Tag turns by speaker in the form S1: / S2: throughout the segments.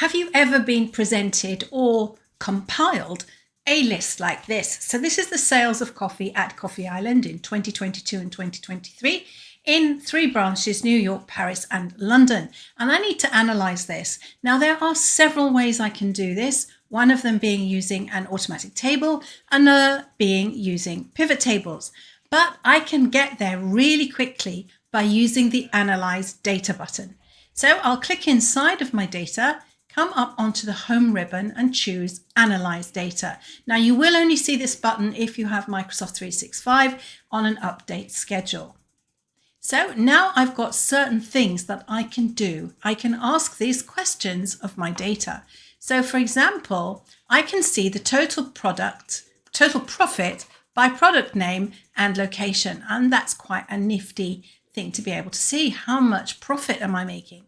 S1: Have you ever been presented or compiled a list like this? So this is the sales of coffee at Coffee Island in 2022 and 2023 in 3 branches, New York, Paris and London. And I need to analyze this. Now there are several ways I can do this. One of them being using an automatic table, another being using pivot tables. But I can get there really quickly by using the Analyze Data button. So I'll click inside of my data, come up onto the home ribbon and choose Analyze Data. Now you will only see this button if you have Microsoft 365 on an update schedule. So now I've got certain things that I can do. I can ask these questions of my data. So for example, I can see the total profit by product name and location. And that's quite a nifty thing to be able to see. How much profit am I making?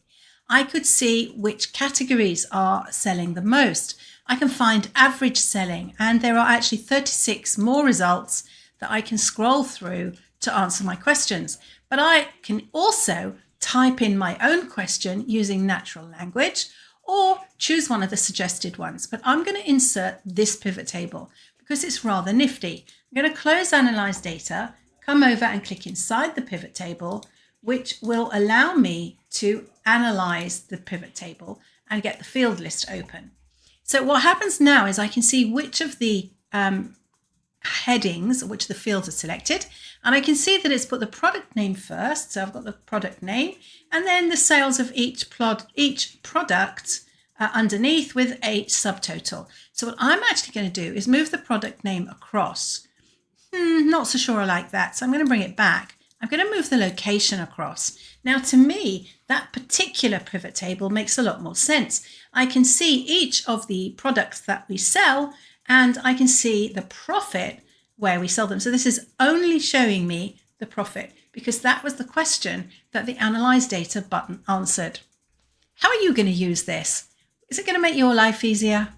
S1: I could see which categories are selling the most. I can find average selling, and there are actually 36 more results that I can scroll through to answer my questions. But I can also type in my own question using natural language or choose one of the suggested ones. But I'm going to insert this pivot table because it's rather nifty. I'm going to close Analyze Data, come over and click inside the pivot table, which will allow me to analyze the pivot table and get the field list open. So what happens now is I can see which of the headings, which the fields are selected, and I can see that it's put the product name first. So I've got the product name and then the sales of each product underneath with a subtotal. So what I'm actually going to do is move the product name across. Not so sure I like that. So I'm going to bring it back. I'm going to move the location across. Now, to me, that particular pivot table makes a lot more sense. I can see each of the products that we sell, and I can see the profit where we sell them. So this is only showing me the profit because that was the question that the Analyze Data button answered. How are you going to use this? Is it going to make your life easier?